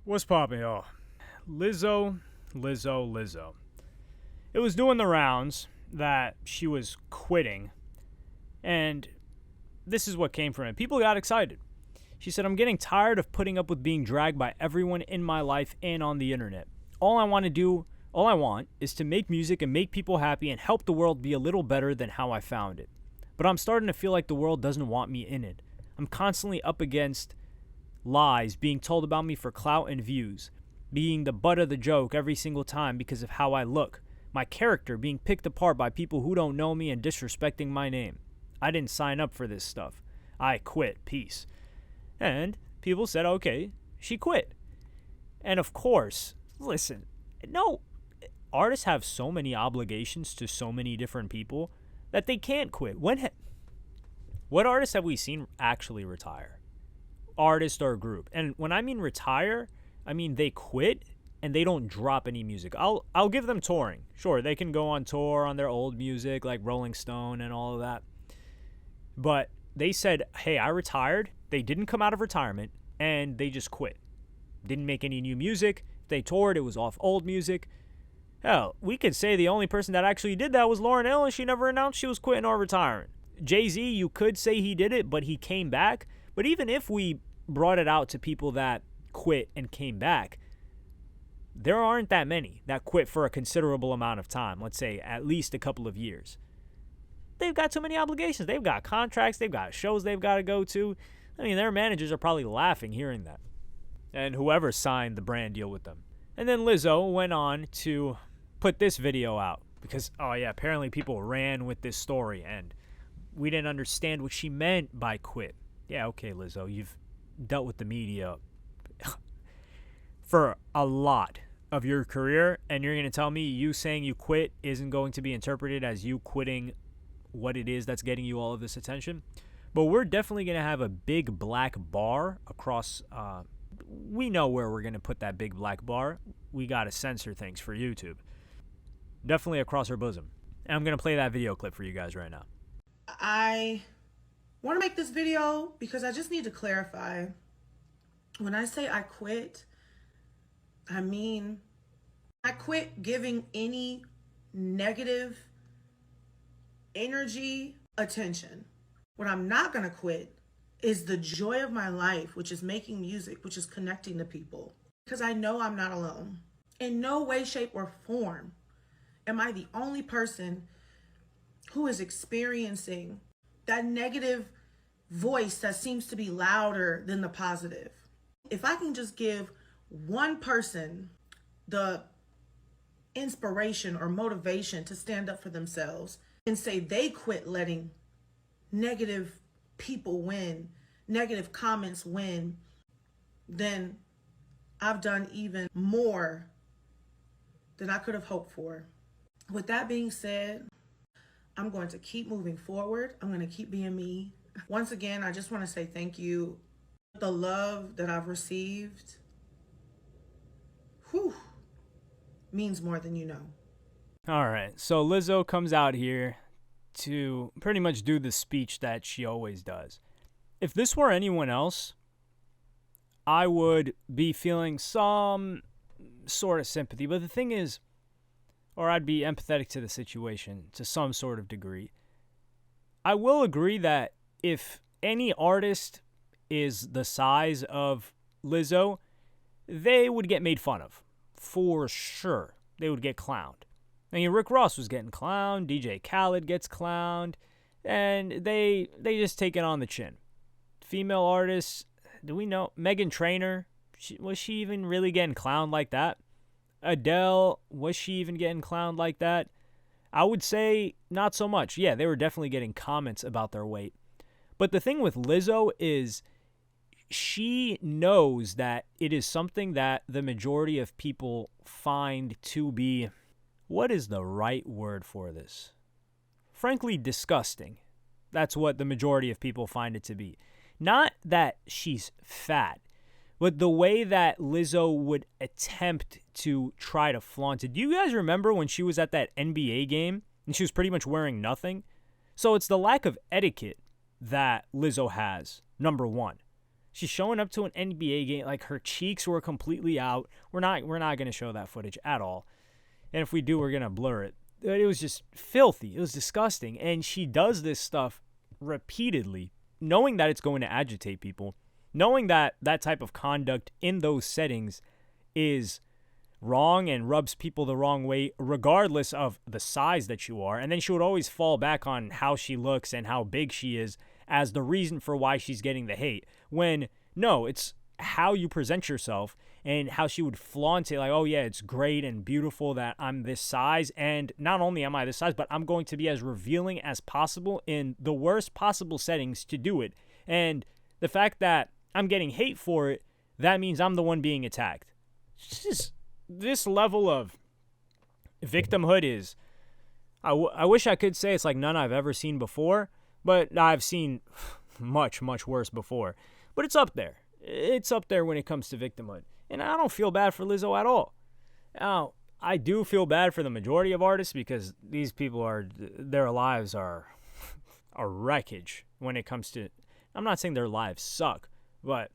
What's poppin', y'all? Lizzo. It was doing the rounds that she was quitting, and this is what came from it. People got excited. She said, "I'm getting tired of putting up with being dragged by everyone in my life and on the internet. All I want is to make music and make people happy and help the world be a little better than how I found it. But I'm starting to feel like the world doesn't want me in it. I'm constantly up against lies being told about me for clout and views, being the butt of the joke every single time because of how I look, my character being picked apart by people who don't know me and disrespecting my name. I didn't sign up for this stuff. I quit. Peace." And people said, okay, she quit. And of course, listen, no, artists have so many obligations to so many different people that they can't quit. What artists have we seen actually retire? Artist or group. And when I mean retire, I mean they quit and they don't drop any music. I'll give them touring. Sure, they can go on tour on their old music like Rolling Stone and all of that. But they said, hey, I retired. They didn't come out of retirement and they just quit. Didn't make any new music. If they toured, it was off old music. Hell, we could say the only person that actually did that was Lauryn Hill, and she never announced she was quitting or retiring. Jay-Z, you could say he did it, but he came back. But even if we brought it out to people that quit and came back, there aren't that many that quit for a considerable amount of time. Let's say at least a couple of years. They've got too many obligations. They've got contracts. They've got shows they've got to go to. I mean, their managers are probably laughing hearing that. And whoever signed the brand deal with them. And then Lizzo went on to put this video out. Because, oh yeah, apparently people ran with this story. And we didn't understand what she meant by quit. Yeah, okay, Lizzo, you've dealt with the media for a lot of your career. And you're going to tell me you saying you quit isn't going to be interpreted as you quitting what it is that's getting you all of this attention. But we're definitely going to have a big black bar across. We know where we're going to put that big black bar. We got to censor things for YouTube. Definitely across her bosom. And I'm going to play that video clip for you guys right now. I want to make this video because I just need to clarify. When I say I quit, I mean I quit giving any negative energy attention. What I'm not going to quit is the joy of my life, which is making music, which is connecting to people. Because I know I'm not alone. In no way, shape, or form am I the only person who is experiencing that negative voice that seems to be louder than the positive. If I can just give one person the inspiration or motivation to stand up for themselves and say they quit letting negative people win, negative comments win, then I've done even more than I could have hoped for. With that being said, I'm going to keep moving forward. I'm going to keep being me. Once again, I just want to say thank you. The love that I've received, means more than you know. All right, so Lizzo comes out here to pretty much do the speech that she always does. If this were anyone else, I would be feeling some sort of sympathy. But the thing is, or I'd be empathetic to the situation to some sort of degree. I will agree that if any artist is the size of Lizzo, they would get made fun of. For sure. They would get clowned. I mean, Rick Ross was getting clowned, DJ Khaled gets clowned, and they just take it on the chin. Female artists, do we know? Meghan Trainor, was she even really getting clowned like that? Adele, was she even getting clowned like that? I would say not so much. Yeah, they were definitely getting comments about their weight. But the thing with Lizzo is she knows that it is something that the majority of people find to be, what is the right word for this? Frankly, disgusting. That's what the majority of people find it to be. Not that she's fat, but the way that Lizzo would attempt to try to flaunt it. Do you guys remember when she was at that NBA game and she was pretty much wearing nothing? So it's the lack of etiquette that Lizzo has, number one. She's showing up to an NBA game like her cheeks were completely out. We're not going to show that footage at all. And if we do, we're going to blur it. It was just filthy. It was disgusting. And she does this stuff repeatedly, knowing that it's going to agitate people, knowing that that type of conduct in those settings is wrong and rubs people the wrong way, regardless of the size that you are. And then she would always fall back on how she looks and how big she is as the reason for why she's getting the hate. When, no, it's how you present yourself, and how she would flaunt it like, oh yeah, it's great and beautiful that I'm this size, and not only am I this size, but I'm going to be as revealing as possible in the worst possible settings to do it. And the fact that I'm getting hate for it, that means I'm the one being attacked. It's just, this level of victimhood is, I wish I could say it's like none I've ever seen before, but I've seen much, much worse before. But it's up there. It's up there when it comes to victimhood. And I don't feel bad for Lizzo at all. Now, I do feel bad for the majority of artists because these people their lives are a wreckage when it comes to, I'm not saying their lives suck, but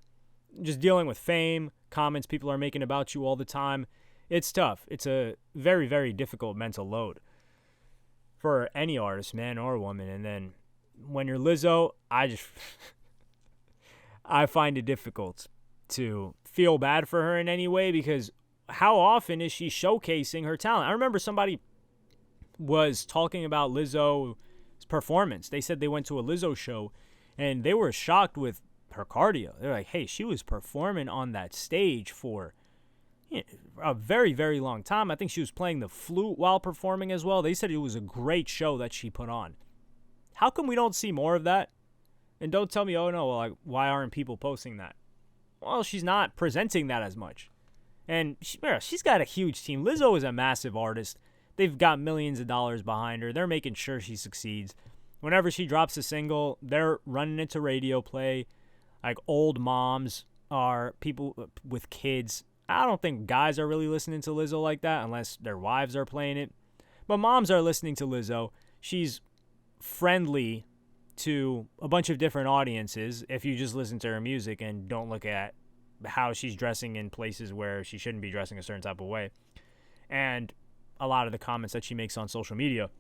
just dealing with fame, comments people are making about you all the time, it's tough. It's a very, very difficult mental load for any artist, man or woman. And then when you're Lizzo, I find it difficult to feel bad for her in any way, because how often is she showcasing her talent? I remember somebody was talking about Lizzo's performance. They said they went to a Lizzo show and they were shocked with her cardio. They're like, hey, she was performing on that stage for a very, very long time. I think she was playing the flute while performing as well. They said it was a great show that she put on. How come we don't see more of that? And don't tell me, oh no, well, like, why aren't people posting that? Well, she's not presenting that as much. And she's got a huge team. Lizzo is a massive artist. They've got millions of dollars behind her. They're making sure she succeeds. Whenever she drops a single, they're running into radio play. Like, old moms are people with kids. I don't think guys are really listening to Lizzo like that unless their wives are playing it. But moms are listening to Lizzo. She's friendly to a bunch of different audiences if you just listen to her music and don't look at how she's dressing in places where she shouldn't be dressing a certain type of way, and a lot of the comments that she makes on social media.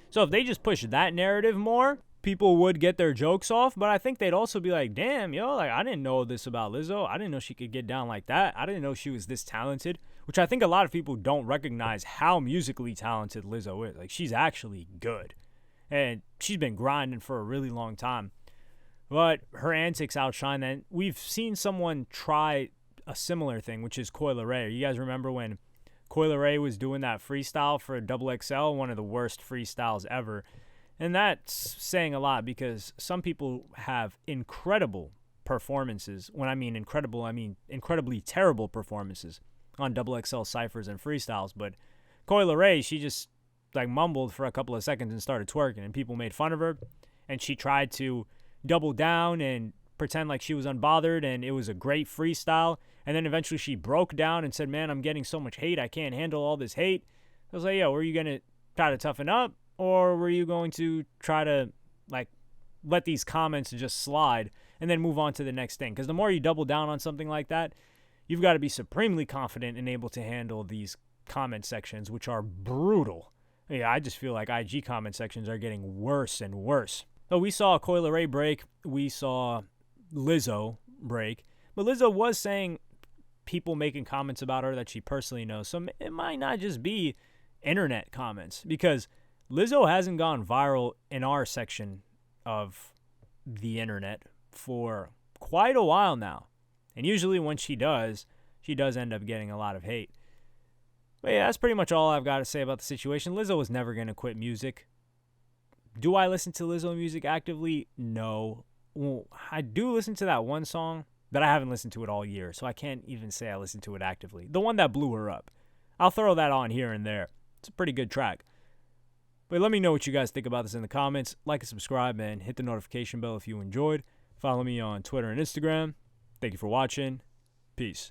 So if they just push that narrative more, people would get their jokes off, but I think they'd also be like, damn, yo, like, I didn't know this about Lizzo. I didn't know she could get down like that. I didn't know she was this talented, which I think a lot of people don't recognize how musically talented Lizzo is. Like, she's actually good. And she's been grinding for a really long time. But her antics outshine that. We've seen someone try a similar thing, which is Coi Leray. You guys remember when Coi Leray was doing that freestyle for XXL, one of the worst freestyles ever? And that's saying a lot, because some people have incredible performances. When I mean incredible, I mean incredibly terrible performances on XXL cyphers and freestyles. But Coi Leray, she just like mumbled for a couple of seconds and started twerking, and people made fun of her, and she tried to double down and pretend like she was unbothered and it was a great freestyle, and then eventually she broke down and said, man, I'm getting so much hate, I can't handle all this hate. I was like, yo, were you gonna try to toughen up, or were you going to try to like let these comments just slide and then move on to the next thing? Because the more you double down on something like that, you've got to be supremely confident and able to handle these comment sections, which are brutal. Yeah, I just feel like IG comment sections are getting worse and worse. So we saw Coi Leray break. We saw Lizzo break. But Lizzo was saying people making comments about her that she personally knows. So it might not just be internet comments, because Lizzo hasn't gone viral in our section of the internet for quite a while now. And usually when she does end up getting a lot of hate. But yeah, that's pretty much all I've got to say about the situation. Lizzo was never going to quit music. Do I listen to Lizzo music actively? No. Well, I do listen to that one song, but I haven't listened to it all year, so I can't even say I listen to it actively. The one that blew her up. I'll throw that on here and there. It's a pretty good track. But let me know what you guys think about this in the comments. Like and subscribe, and hit the notification bell if you enjoyed. Follow me on Twitter and Instagram. Thank you for watching. Peace.